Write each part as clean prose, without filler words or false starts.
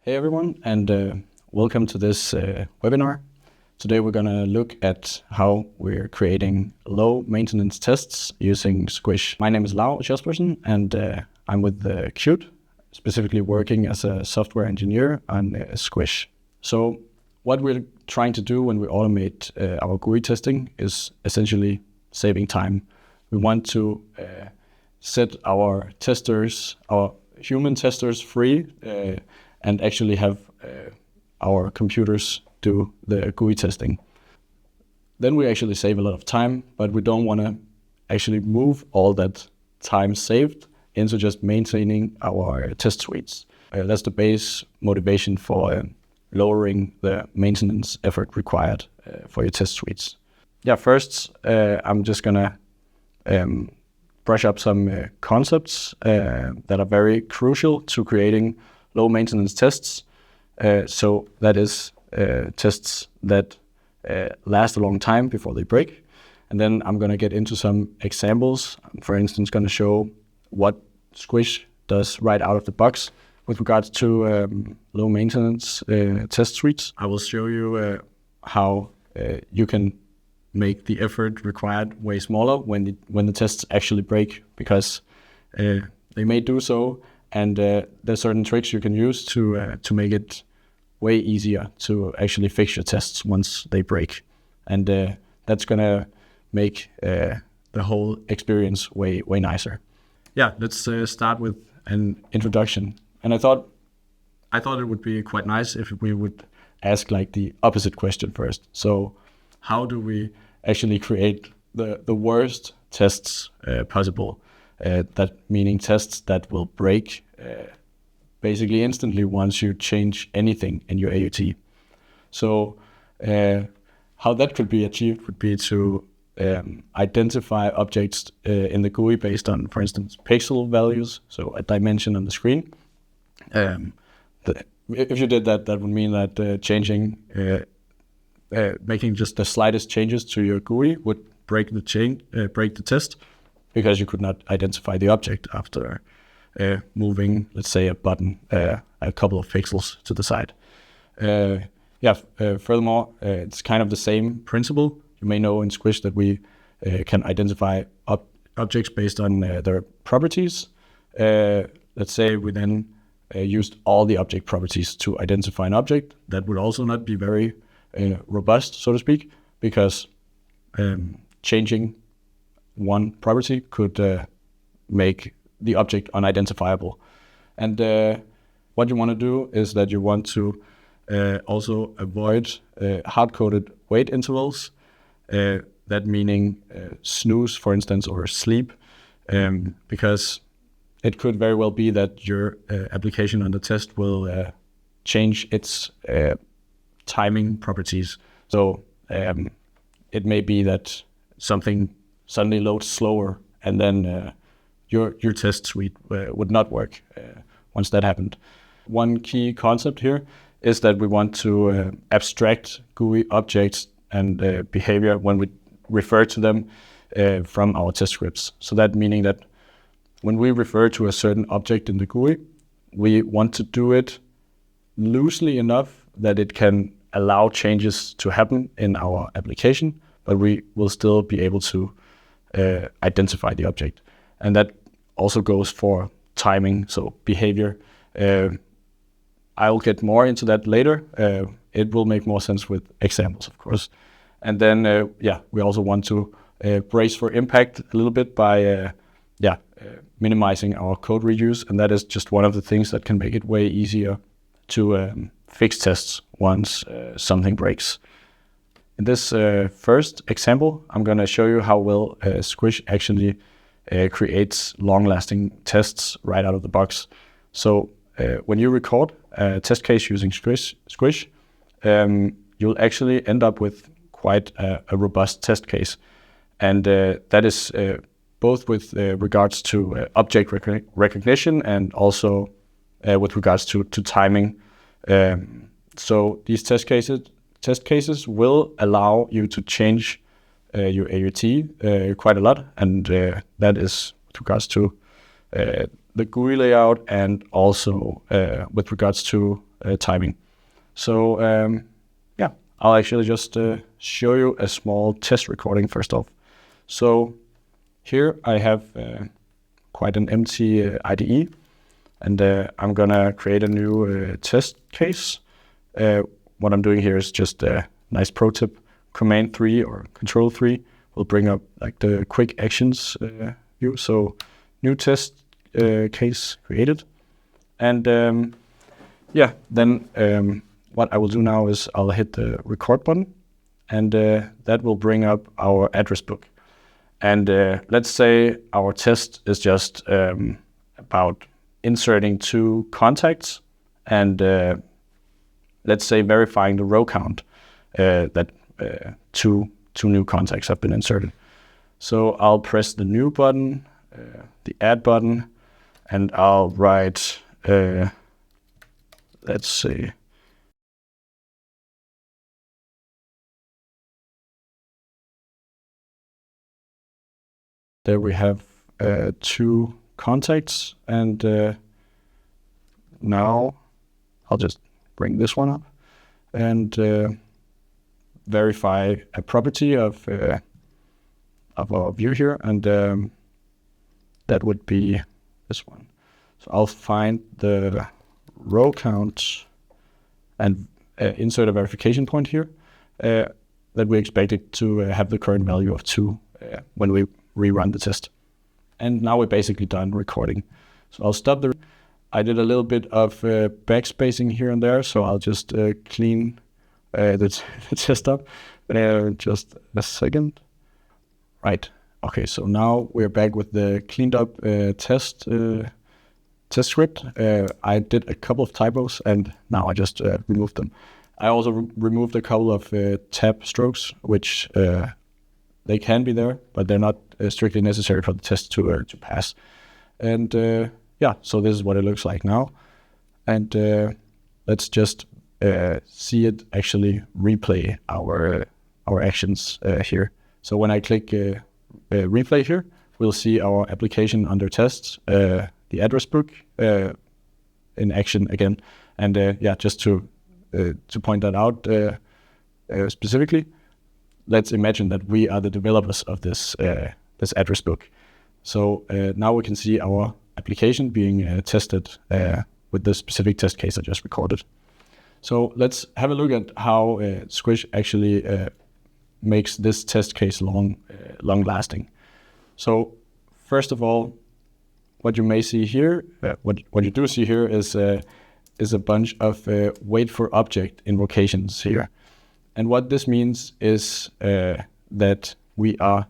Hey everyone, and welcome to this webinar. Today we're going to look at how we're creating low maintenance tests using Squish. My name is Lau Jespersen, and I'm with Qt, specifically working as a software engineer on Squish. So what we're trying to do when we automate our GUI testing is essentially saving time. We want to set our testers, our human testers free and actually have our computers do the GUI testing. Then we actually save a lot of time, but we don't want to actually move all that time saved into just maintaining our test suites. That's the base motivation for lowering the maintenance effort required for your test suites. Yeah, first I'm just gonna brush up some concepts that are very crucial to creating low maintenance tests. So that is tests that last a long time before they break. And then I'm going to get into some examples. For instance, going to show what Squish does right out of the box with regards to low maintenance test suites. I will show you how you can make the effort required way smaller when the tests actually break, because they may do so. And there's certain tricks you can use to make it way easier to actually fix your tests once they break. And that's going to make the whole experience way nicer. Yeah, let's start with an introduction. And I thought it would be quite nice if we would ask like the opposite question first. So how do we actually create the worst tests possible? That meaning tests that will break basically instantly once you change anything in your AUT. So how that could be achieved would be to identify objects in the GUI based on, for instance, pixel values, so a dimension on the screen. If you did that, that would mean that making just the slightest changes to your GUI would break the test, because you could not identify the object after moving, let's say, a button a couple of pixels to the side. Furthermore, it's kind of the same principle. You may know in Squish that we can identify objects based on their properties. Let's say we then used all the object properties to identify an object. That would also not be very robust, so to speak, because changing one property could make the object unidentifiable. And what you want to do is that you want to also avoid hard-coded wait intervals, that meaning snooze, for instance, or sleep, because it could very well be that your application on the test will change its timing properties. So it may be that something suddenly loads slower, and then your test suite would not work once that happened. One key concept here is that we want to abstract GUI objects and behavior when we refer to them from our test scripts. So that meaning that when we refer to a certain object in the GUI, we want to do it loosely enough that it can allow changes to happen in our application, but we will still be able to identify the object. And that also goes for timing, so behavior. I'll get more into that later. It will make more sense with examples, of course. And then, we also want to brace for impact a little bit by minimizing our code reuse. And that is just one of the things that can make it way easier to fix tests once something breaks. In this first example, I'm going to show you how well Squish actually creates long-lasting tests right out of the box. So when you record a test case using Squish, you'll actually end up with quite a robust test case. And that is both with regards to object recognition and also with regards to timing. So these test cases will allow you to change your AUT quite a lot, and that is with regards to the GUI layout and also with regards to timing. So yeah, I'll actually just show you a small test recording first off. So here I have quite an empty IDE, and I'm gonna create a new test case. What I'm doing here is just a nice pro tip. Command 3 or Control 3 will bring up like the quick actions view. So new test case created. And yeah, then what I will do now is I'll hit the record button, and that will bring up our address book. And let's say our test is just about inserting 2 contacts and let's say verifying the row count that two new contacts have been inserted. So I'll press the new button, the add button, and I'll write, let's see, there we have 2 contacts, and now I'll just bring this one up and verify a property of our view here, and that would be this one. So I'll find the row count and insert a verification point here that we expect it to have the current value of 2 when we rerun the test. And now we're basically done recording. So I'll stop the. I did a little bit of backspacing here and there, so I'll just clean the test up. Just a second. Right. Okay. So now we're back with the cleaned up test script. I did a couple of typos, and now I just removed them. I also removed a couple of tab strokes, which they can be there, but they're not strictly necessary for the test to pass. And yeah, so this is what it looks like now. And let's just see it actually replay our actions here. So when I click replay here, we'll see our application under tests, the address book in action again. And yeah, just to point that out specifically, let's imagine that we are the developers of this address book. So now we can see our application being tested with the specific test case I just recorded. So let's have a look at how Squish actually makes this test case long-lasting. So first of all, what you may see here, what you do see here is a bunch of wait for object invocations here. And what this means is that we are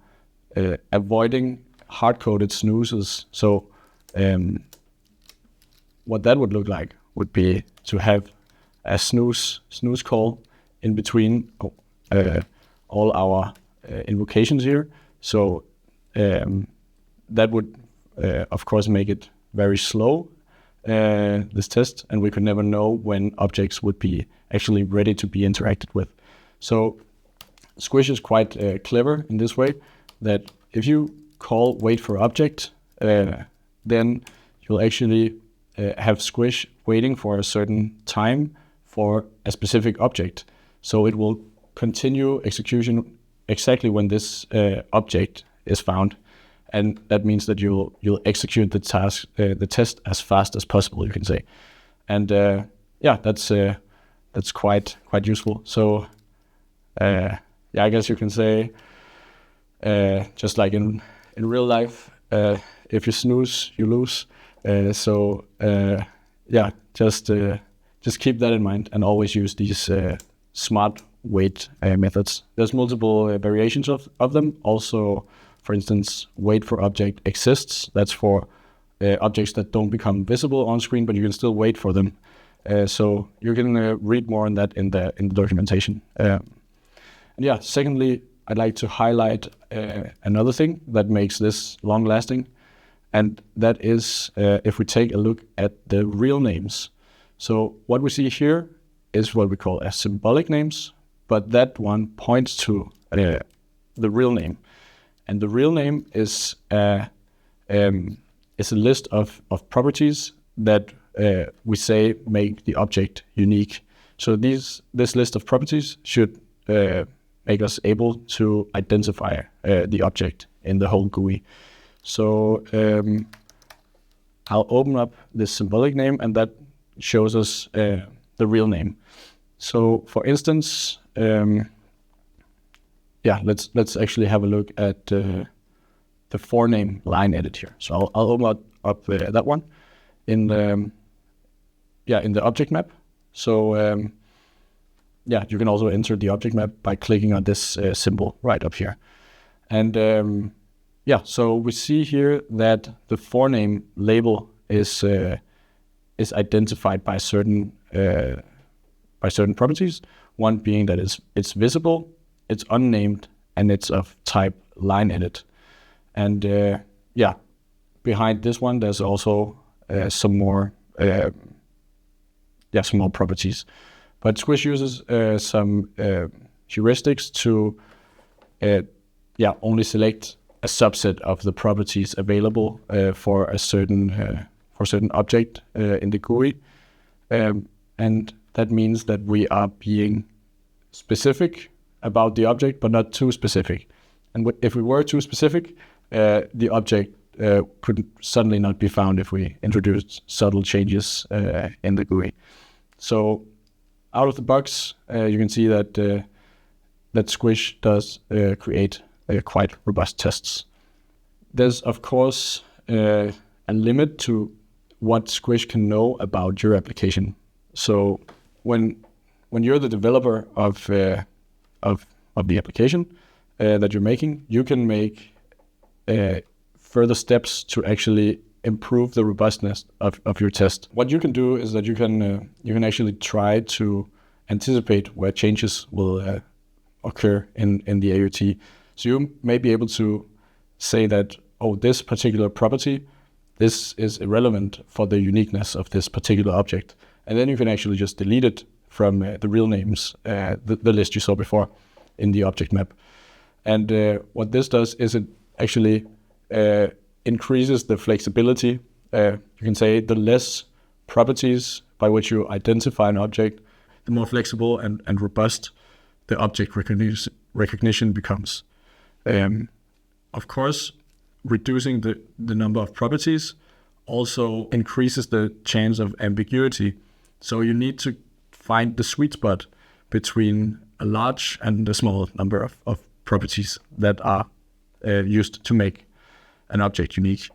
avoiding hard-coded snoozes. So what that would look like would be to have a snooze call in between all our invocations here. So that would, of course, make it very slow, this test, and we could never know when objects would be actually ready to be interacted with. So Squish is quite clever in this way, that if you call wait for object, then you'll actually have Squish waiting for a certain time for a specific object. So it will continue execution exactly when this object is found. And that means that you'll execute the task, the test as fast as possible, you can say. And yeah, that's quite useful. So yeah, I guess you can say, just like in real life, if you snooze, you lose. So yeah, just keep that in mind and always use these smart wait methods. There's multiple variations of them. Also, for instance, wait for object exists. That's for objects that don't become visible on screen, but you can still wait for them. So you can read more on that in the documentation. And yeah, secondly, I'd like to highlight another thing that makes this long-lasting, and that is if we take a look at the real names. So what we see here is what we call as symbolic names, but that one points to the real name. And the real name is a list of properties that we say make the object unique. So this list of properties should make us able to identify the object in the whole GUI. So I'll open up this symbolic name, and that shows us the real name. So for instance, let's actually have a look at the forename line edit here. So I'll open up that one in the object map. So you can also enter the object map by clicking on this symbol right up here. And so we see here that the forename label is identified by certain properties. One being that it's visible, it's unnamed, and it's of type line edit. And behind this one, there's also some more properties. But Squish uses some heuristics to only select a subset of the properties available for a certain object in the GUI, and that means that we are being specific about the object, but not too specific. And if we were too specific, the object could suddenly not be found if we introduced subtle changes in the GUI. So out of the box, you can see that Squish does create quite robust tests. There's of course a limit to what Squish can know about your application. So when you're the developer of the application that you're making, you can make further steps to actually improve the robustness of your test. What you can do is that you can actually try to anticipate where changes will occur in the AUT. So you may be able to say that, this particular property, this is irrelevant for the uniqueness of this particular object. And then you can actually just delete it from the real names, the list you saw before in the object map. And what this does is it actually increases the flexibility. You can say the less properties by which you identify an object, the more flexible and robust the object recognition becomes. Of course, reducing the number of properties also increases the chance of ambiguity. So you need to find the sweet spot between a large and a small number of properties that are used to make an object unique.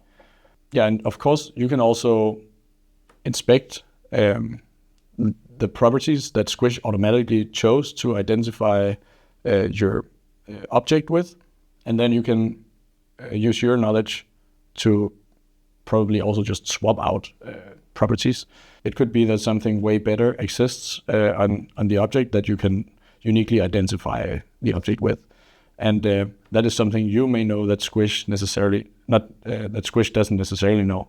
Yeah, and of course, you can also inspect the properties that Squish automatically chose to identify your object with, and then you can use your knowledge to probably also just swap out properties. It could be that something way better exists on the object that you can uniquely identify the object with, and that is something you may know that Squish that Squish doesn't necessarily know.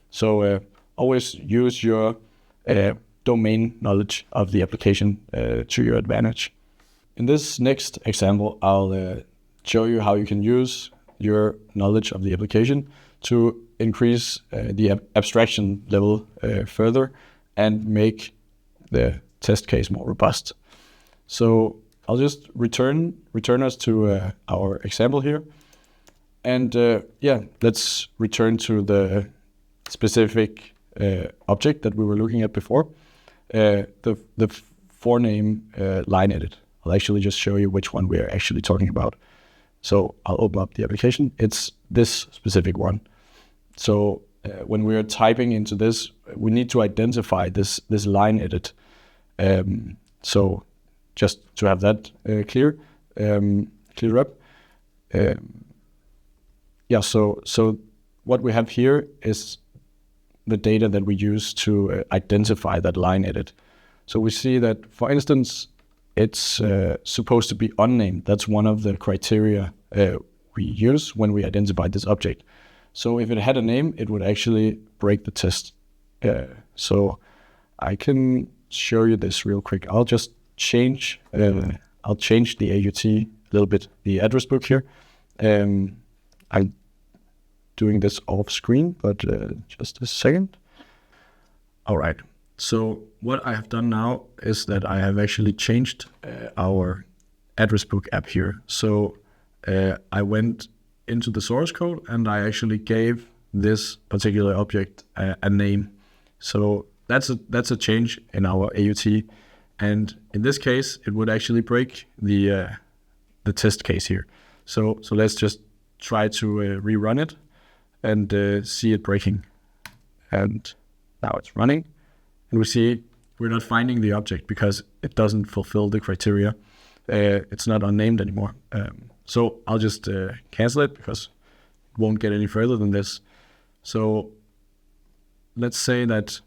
So always use your domain knowledge of the application to your advantage. In this next example, I'll show you how you can use your knowledge of the application to increase the abstraction level further and make the test case more robust. So I'll just return us to our example here. And let's return to the specific object that we were looking at before, the forename line edit. I'll actually just show you which one we're actually talking about. So I'll open up the application. It's this specific one. So when we're typing into this, we need to identify this line edit. So just to have that clear up. So what we have here is the data that we use to identify that line edit. So we see that, for instance, it's supposed to be unnamed. That's one of the criteria we use when we identify this object. So if it had a name, it would actually break the test. So I can show you this real quick. I'll just change the AUT a little bit, the address book here. I'm doing this off screen, but just a second. All right. So what I have done now is that I have actually changed our address book app here. So I went into the source code and I actually gave this particular object a name. So that's a change in our AUT. And in this case, it would actually break the test case here. So let's just try to rerun it and see it breaking. And now it's running. And we see we're not finding the object because it doesn't fulfill the criteria. It's not unnamed anymore. So I'll just cancel it because it won't get any further than this. So let's say that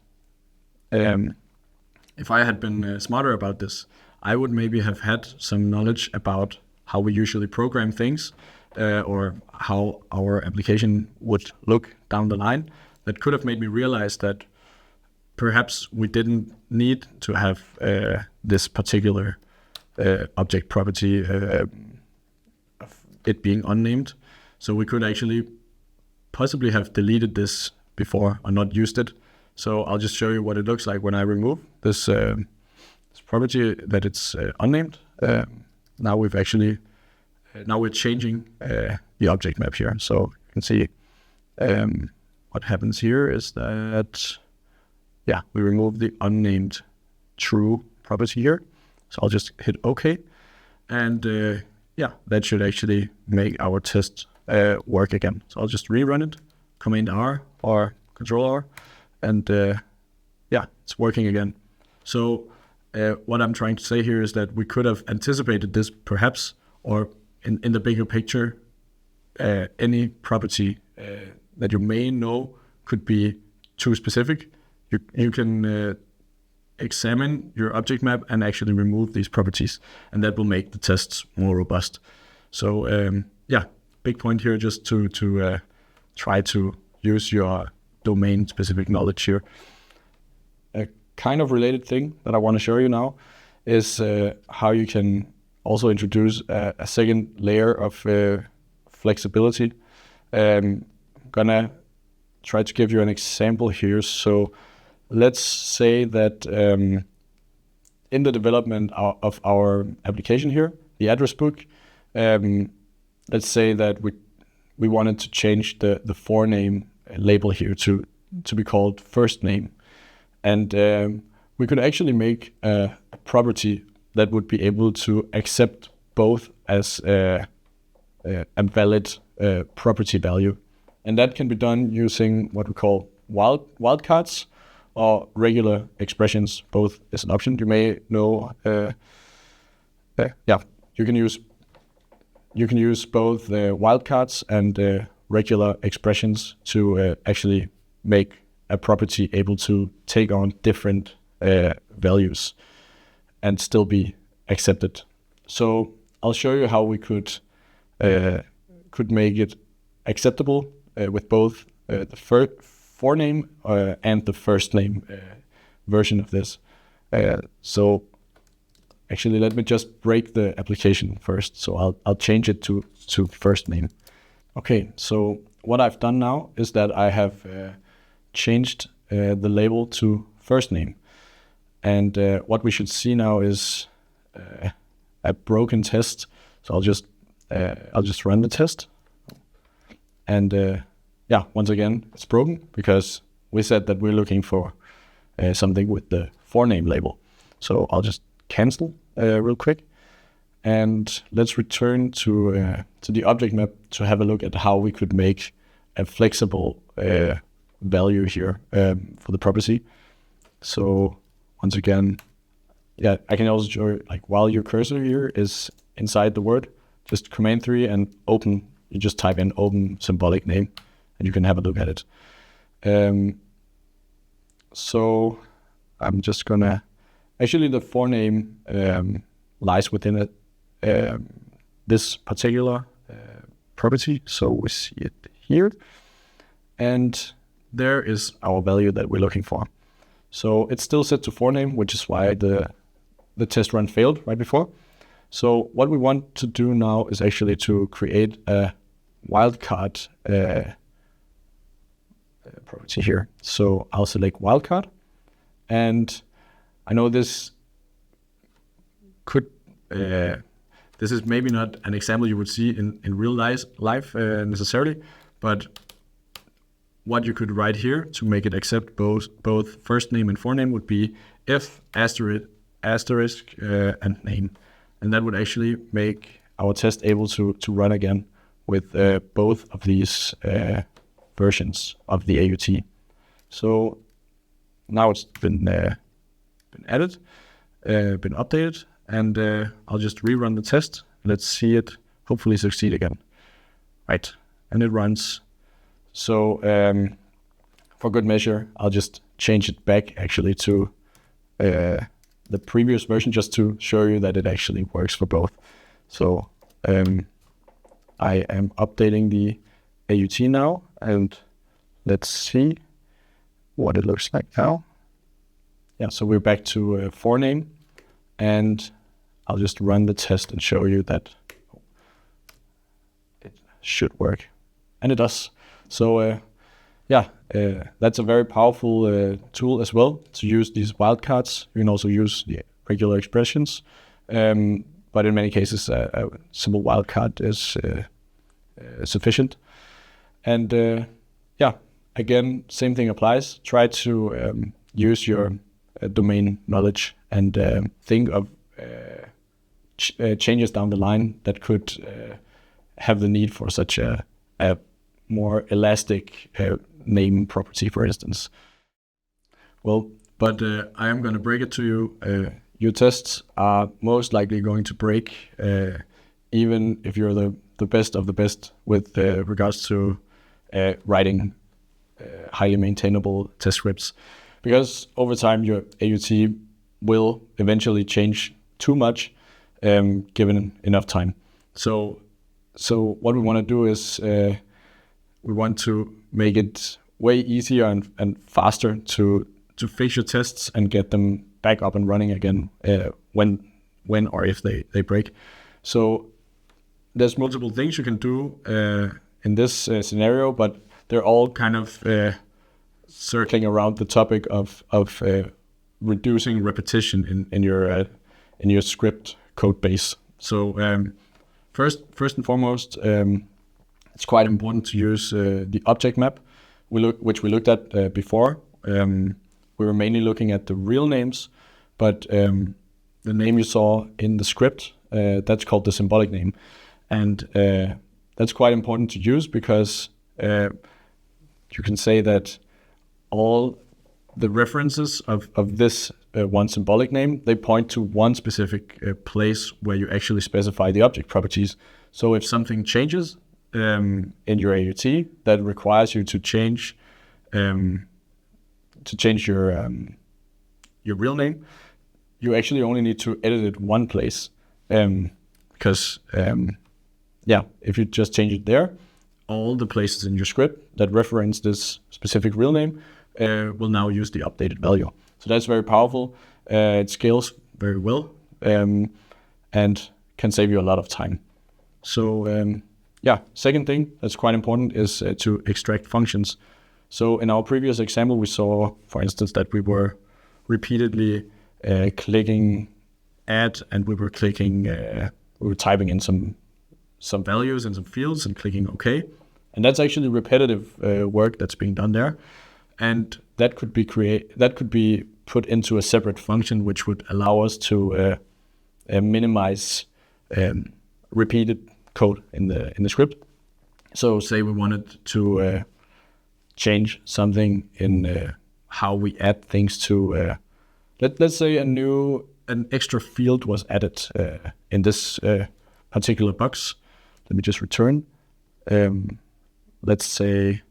if I had been smarter about this, I would maybe have had some knowledge about how we usually program things or how our application would look down the line. That could have made me realize that perhaps we didn't need to have this particular object property of it being unnamed. So we could actually possibly have deleted this before or not used it. So I'll just show you what it looks like when I remove this property that it's unnamed. Now we've actually, now we're changing the object map here. So you can see what happens here is that, yeah, we remove the unnamed true property here. So I'll just hit OK. And yeah, that should actually make our test work again. So I'll just rerun it, Command R or Control R, and yeah, it's working again. So what I'm trying to say here is that we could have anticipated this perhaps, or in the bigger picture, any property that you may know could be too specific. You can examine your object map and actually remove these properties, and that will make the tests more robust. So yeah, big point here just to try to use your domain-specific knowledge here. A kind of related thing that I want to show you now is how you can also introduce a second layer of flexibility. I'm gonna try to give you an example here. So let's say that in the development of our application here, the address book, let's say that we wanted to change the forename label here to be called first name. And we could actually make a property that would be able to accept both as a valid property value. And that can be done using what we call wildcards or regular expressions. Both is an option. You may know, yeah, you can use both wildcards and regular expressions to actually make a property able to take on different values and still be accepted. So I'll show you how we could make it acceptable with both the forename and the first name version of this. So actually, let me just break the application first. So I'll change it to first name. Okay, so what I've done now is that I have changed the label to first name. And what we should see now is a broken test. So I'll just run the test. And yeah, once again, it's broken because we said that we're looking for something with the forename label. So I'll just cancel real quick. And let's return to the object map to have a look at how we could make a flexible value here for the property. So once again, yeah, I can also show you, like, while your cursor here is inside the word, just Command 3 and open. You just type in open symbolic name, and you can have a look at it. So I'm just gonna, actually the forename lies within it, this particular property. So we see it here, and there is our value that we're looking for. So it's still set to forename, which is why the test run failed right before. So what we want to do now is actually to create a wildcard property here. So I'll select wildcard, And I know this could, this is maybe not an example you would see in real life necessarily, but what you could write here to make it accept both first name and forename would be if asterisk and name. And that would actually make our test able to run again with both of these versions of the AUT. So now it's been added, been updated, and I'll just rerun the test. Let's see it hopefully succeed again. Right, and it runs. So for good measure, I'll just change it back actually to the previous version just to show you that it actually works for both. So I am updating the AUT now, and let's see what it looks like now. Yeah, so we're back to forename, and I'll just run the test and show you that it should work, and it does. So that's a very powerful tool as well to use these wildcards. You can also use the regular expressions, but in many cases a simple wildcard is sufficient. And again, same thing applies. Try to use your domain knowledge and think of changes down the line that could have the need for such a more elastic name property, for instance. Well, but I am going to break it to you. Your tests are most likely going to break, even if you're the best of the best with regards to writing highly maintainable test scripts, because over time your AUT will eventually change too much, given enough time. So what we want to do is we want to make it way easier and faster to fix your tests and get them back up and running again when or if they break. So there's multiple things you can do in this scenario, but they're all kind of circling around the topic of reducing repetition in your script code base. So first and foremost, it's quite important to use the object map, which we looked at before. We were mainly looking at the real names, but the name you saw in the script, that's called the symbolic name. And that's quite important to use because you can say that all the references of this one symbolic name, they point to one specific place where you actually specify the object properties. So if something changes in your AUT that requires you to change your real name, you actually only need to edit it one place, because if you just change it there, all the places in your script that reference this specific real name will now use the updated value. So that's very powerful. It scales very well and can save you a lot of time. So second thing that's quite important is to extract functions. So in our previous example, we saw, for instance, that we were repeatedly clicking add, and we were typing in some values and some fields and clicking OK. And that's actually repetitive work that's being done there. And that could be put into a separate function, which would allow us to minimize repeated code in the script. So say we wanted to change something in how we add things to, let's say an extra field was added in this particular box. Let me just return. Let's say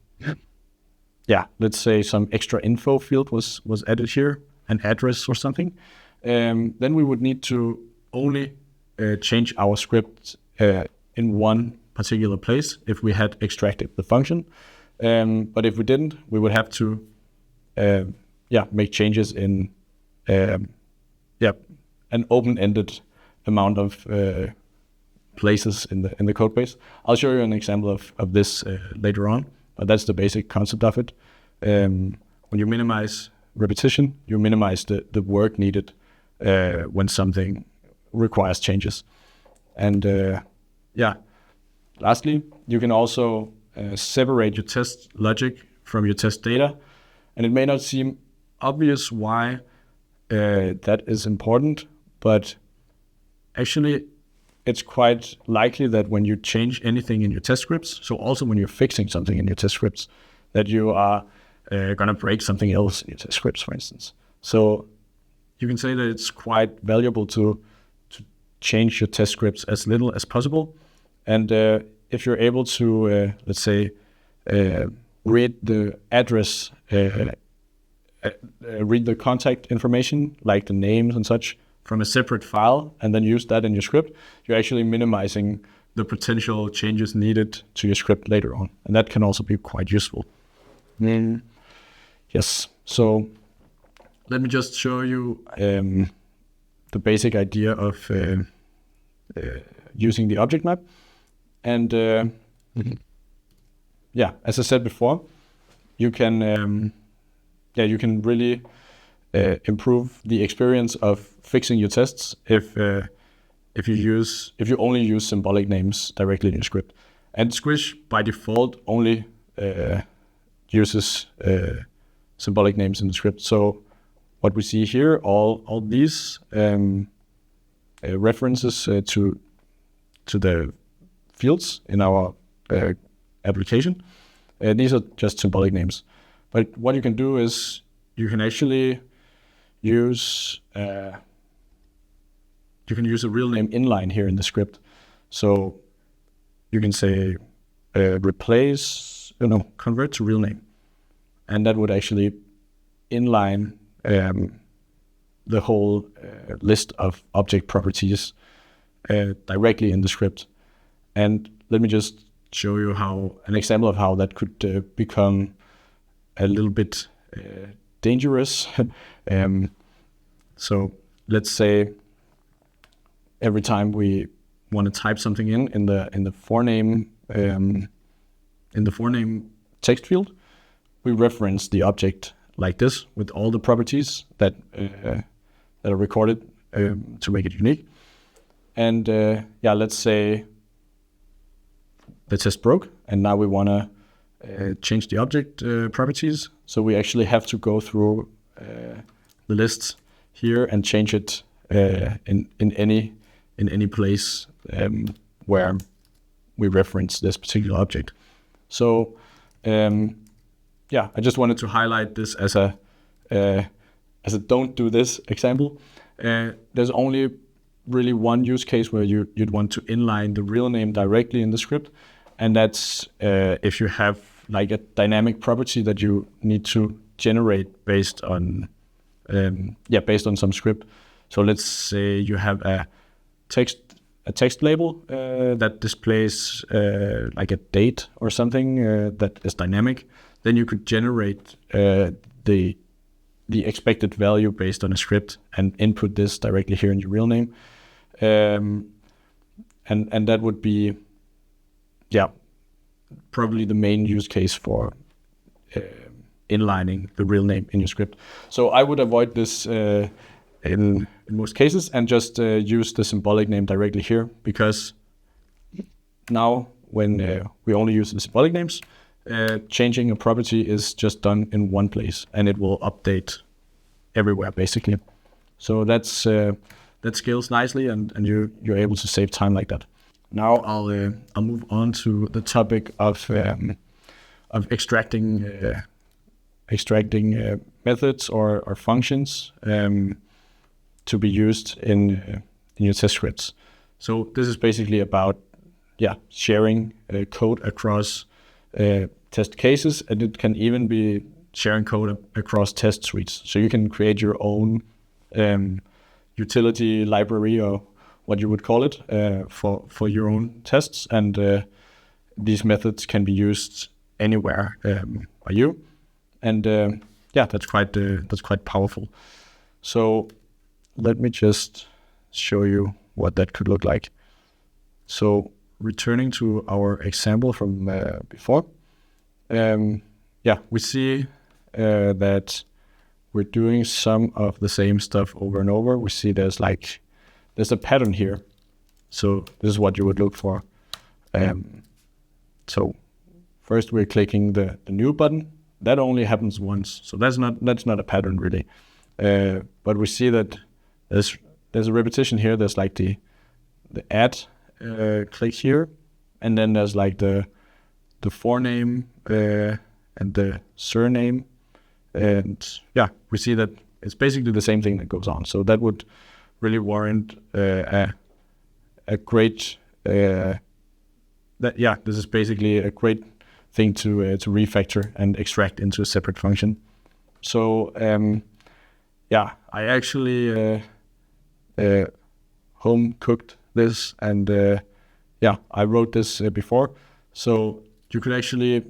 some extra info field was added here, an address or something. Then we would need to only change our script in one particular place if we had extracted the function. But if we didn't, we would have to make changes in an open-ended amount of places in the code base. I'll show you an example of this later on, but that's the basic concept of it. When you minimize repetition, you minimize the work needed when something requires changes. And lastly, you can also separate your test logic from your test data. And it may not seem obvious why that is important, but actually it's quite likely that when you change anything in your test scripts, so also when you're fixing something in your test scripts, that you are going to break something else in your test scripts, for instance. So you can say that it's quite valuable to change your test scripts as little as possible. And if you're able to, let's say, read the address, read the contact information, like the names and such, from a separate file, and then use that in your script, you're actually minimizing the potential changes needed to your script later on. And that can also be quite useful. Yes, so let me just show you the basic idea of using the object map. And as I said before, you can really improve the experience of fixing your tests if you only use symbolic names directly in your script. And Squish by default only uses symbolic names in the script. So what we see here, all these references to the fields in our application, these are just symbolic names. But what you can do is you can actually use a real name inline here in the script. So you can say convert to real name, and that would actually inline the whole list of object properties directly in the script. And let me just show you an example of how that could become a little bit dangerous. So let's say every time we want to type something in the forename text field, we reference the object like this with all the properties that are recorded to make it unique. And let's say the test broke, and now we want to change the object properties. So we actually have to go through the list here and change it in any place where we reference this particular object. So I just wanted to highlight this as a don't do this example. There's only really one use case where you'd want to inline the real name directly in the script, and that's if you have like a dynamic property that you need to generate based on some script. So let's say you have a text label that displays like a date or something that is dynamic. Then you could generate the expected value based on a script and input this directly here in your real name. And that would be probably the main use case for inlining the real name in your script. So I would avoid this in most cases and just use the symbolic name directly here, because now when we only use the symbolic names, changing a property is just done in one place and it will update everywhere basically. So that scales nicely and you're able to save time like that. Now I'll move on to the topic of extracting methods or functions to be used in your test scripts. So this is basically about sharing code across test cases, and it can even be sharing code across test suites. So you can create your own utility library, or what you would call it, for your own tests, and these methods can be used anywhere by you, and that's quite powerful. So let me just show you what that could look like. So returning to our example from before, we see that we're doing some of the same stuff over and over, we see there's a pattern here. So this is what you would look for. So first we're clicking the new button. That only happens once, so that's not a pattern really. But we see that there's a repetition here. There's like the add click here, and then there's like the forename and the surname, and yeah, we see that it's basically the same thing that goes on. So that would really warrant a great this is basically a great thing to refactor and extract into a separate function. So I actually home cooked this, and I wrote this before. So you could actually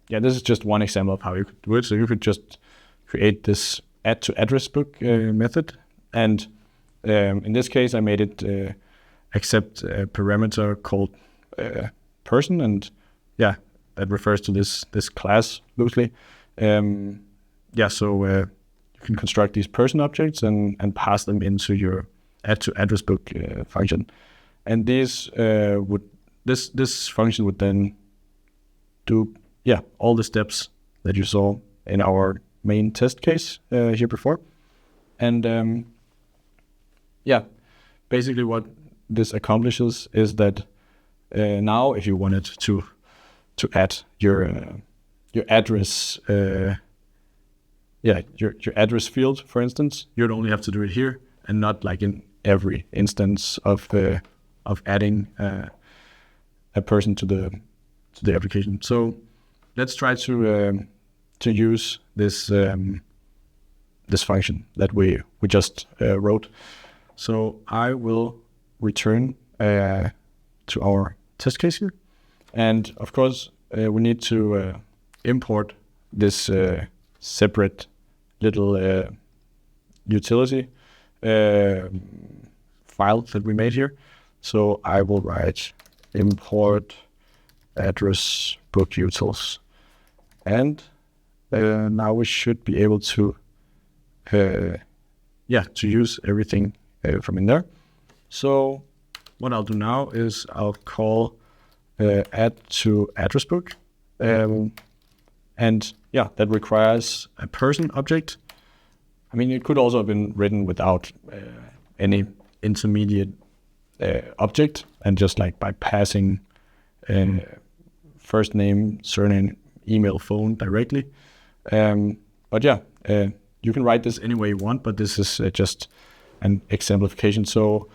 this is just one example of how you could do it. So you could just create this add to address book method, and in this case I made it accept a parameter called person, and that refers to this class loosely. So you can construct these person objects and pass them into your add to address book function, and this function would then do all the steps that you saw in our main test case here before. And basically what this accomplishes is that now if you wanted to add your address your address field, for instance, you'd only have to do it here and not like in every instance of adding a person to the application. So let's try to use this this function that we just wrote. So I will return to our test case here, and of course we need to import this separate little utility file that we made here. So I will write import address book utils, and now we should be able to use everything from in there. So what I'll do now is I'll call add to address book, and that requires a person object. I mean, it could also have been written without any intermediate object, and just like by passing first name, surname, email, phone directly. You can write this any way you want, but this is just an exemplification. So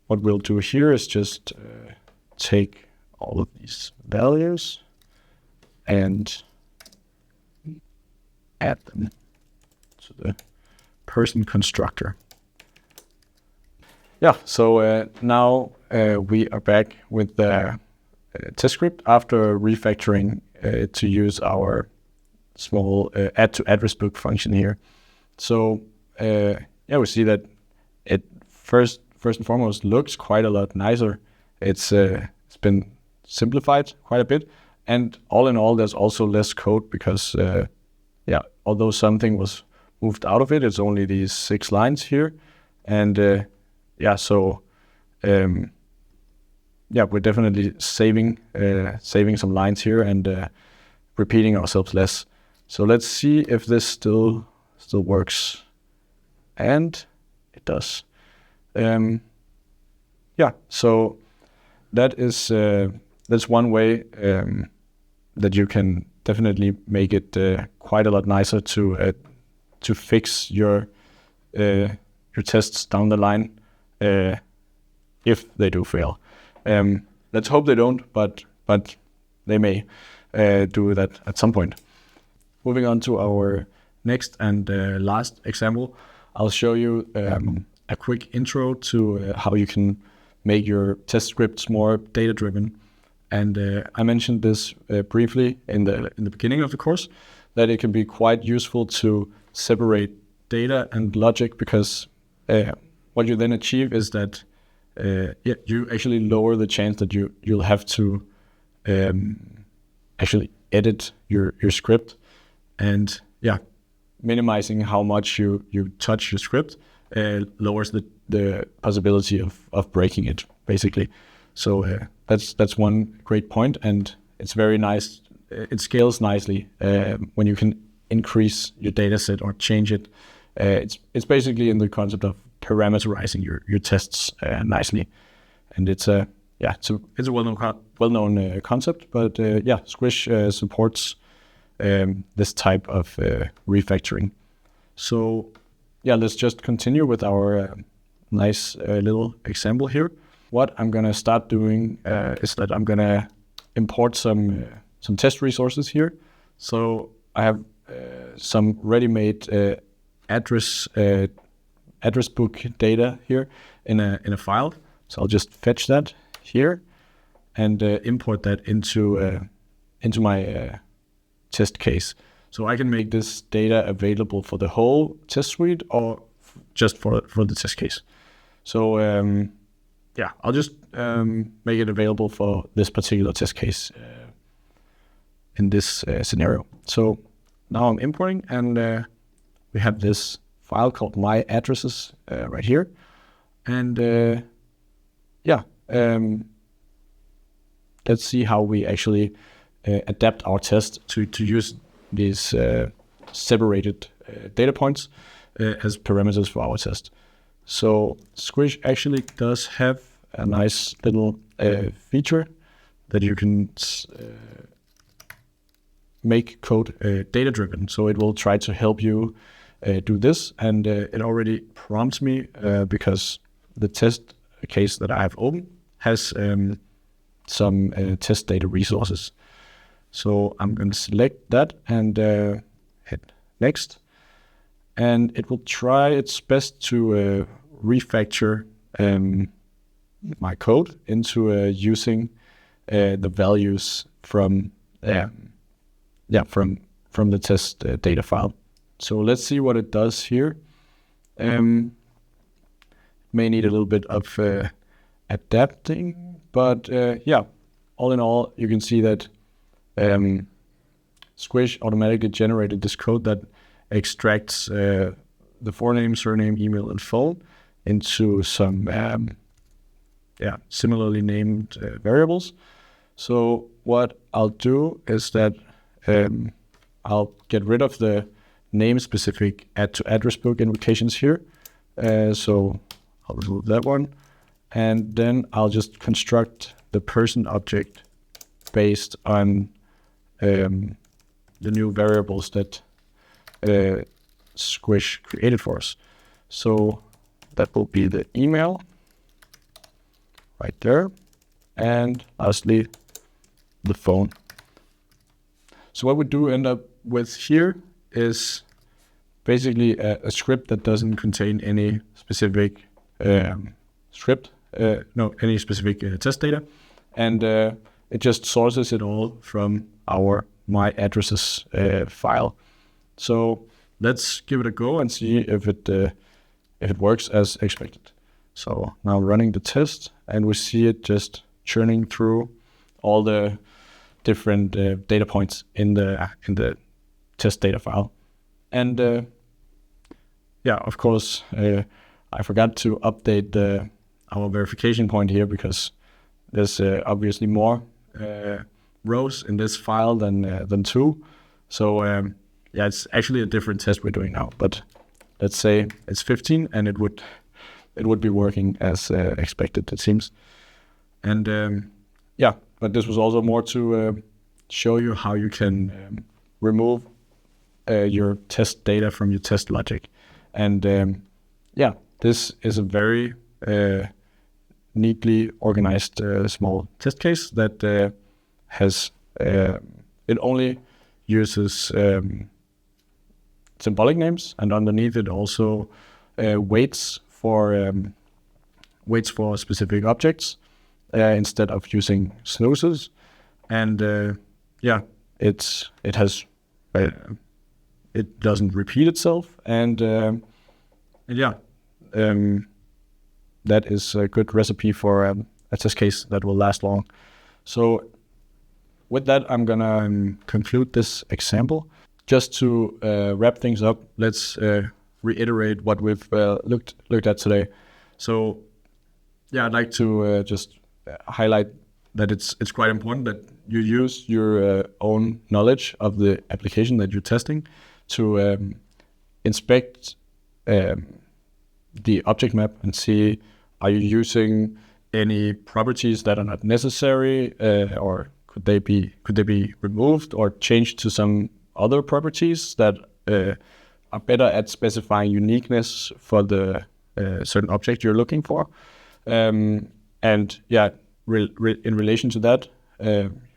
what we'll do here is just take all of these values and add them to the person constructor. So now we are back with the test script after refactoring to use our small add to address book function here. So we see that it first and foremost looks quite a lot nicer. It's been simplified quite a bit, and all in all there's also less code because although something was moved out of it, it's only these 6 lines here, and we're definitely saving some lines here and repeating ourselves less. So let's see if this still works, and it does. So that's one way that you can definitely make it quite a lot nicer to fix your tests down the line if they do fail. Let's hope they don't, but they may do that at some point. Moving on to our next and last example, I'll show you a quick intro to how you can make your test scripts more data-driven. And I mentioned this briefly in the beginning of the course, that it can be quite useful to separate data and logic, because what you then achieve is that you actually lower the chance that you'll have to actually edit your script. And minimizing how much you touch your script lowers the possibility of breaking it, basically. So that's one great point, and it's very nice. It scales nicely when you can increase your data set or change it. It's basically in the concept of parameterizing your tests nicely, and it's a well-known concept. But Squish supports this type of refactoring. So let's just continue with our nice little example here. What I'm gonna start doing is that I'm gonna import some test resources here. So I have some ready-made address book data here in a file. So I'll just fetch that here and import that into my test case. So I can make this data available for the whole test suite or just for the test case. So I'll just make it available for this particular test case in this scenario. So now I'm importing, and we have this file called my addresses right here. And let's see how we actually adapt our test to use these separated data points as parameters for our test. So Squish actually does have a nice little feature that you can make code data-driven. So it will try to help you do this, and it already prompts me because the test case that I have open has some test data resources. So I'm going to select that and hit next, and it will try its best to refactor my code into using the values from the test data file. So let's see what it does here. May need a little bit of adapting, but all in all, you can see that Squish automatically generated this code that extracts the forename, surname, email, and phone into some similarly named variables. So what I'll do is that I'll get rid of the name-specific add-to-address book invocations here. So I'll remove that one. And then I'll just construct the person object based on the new variables that Squish created for us. So that will be the email right there, and lastly the phone. So what we do end up with here is basically a script that doesn't contain any specific any specific test data, and it just sources it all from our my addresses file. So let's give it a go and see if it works as expected. So now running the test, and we see it just churning through all the different data points in the test data file. And of course, I forgot to update our verification point here because there's obviously more rows in this file than 2. So it's actually a different test we're doing now. But let's say it's 15, and it would be working as expected, it seems. And but this was also more to show you how you can remove your test data from your test logic. And this is a very neatly organized small test case that has it only uses symbolic names, and underneath it also waits for specific objects instead of using snoozes. And it doesn't repeat itself, and that is a good recipe for a test case that will last long. So with that, I'm gonna conclude this example. just to wrap things up, let's reiterate what we've looked at today. So yeah, I'd like to just highlight that it's quite important that you use your own knowledge of the application that you're testing to inspect the object map and see, are you using any properties that are not necessary, or could they be removed or changed to some other properties that are better at specifying uniqueness for the certain object you're looking for. And yeah, in relation to that,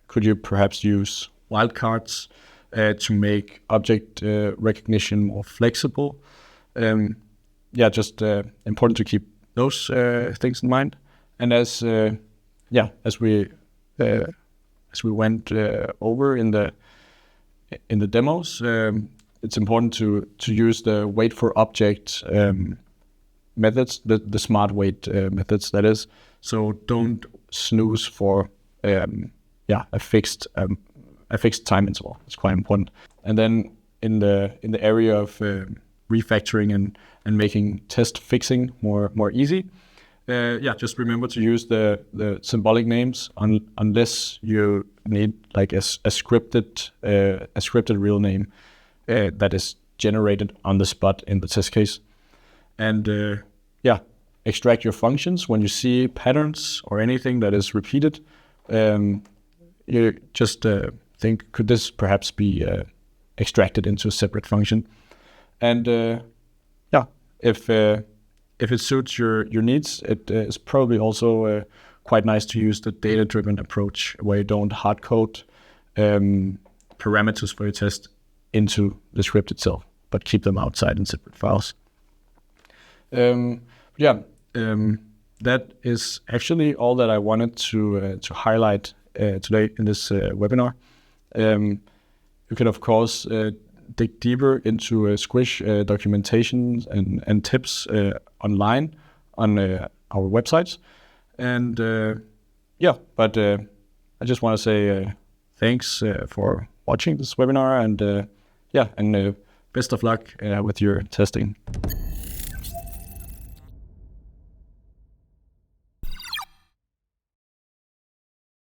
could you perhaps use wildcards to make object recognition more flexible? Yeah, just important to keep those things in mind. And as we went over in the demos, it's important to use the wait for object methods, the smart wait methods, that is. So don't snooze for a fixed time interval. It's quite important. And then in the area of refactoring and making test fixing more easy, just remember to use the symbolic names unless you need like a scripted real name that is generated on the spot in the test case. And extract your functions when you see patterns or anything that is repeated. You just think, could this perhaps be extracted into a separate function? And if it suits your needs, it is probably also quite nice to use the data-driven approach where you don't hard code parameters for your test into the script itself, but keep them outside in separate files. That is actually all that I wanted to highlight today in this webinar. You can of course dig deeper into Squish documentation and tips online on our websites. And but I just want to say thanks for watching this webinar, and best of luck with your testing.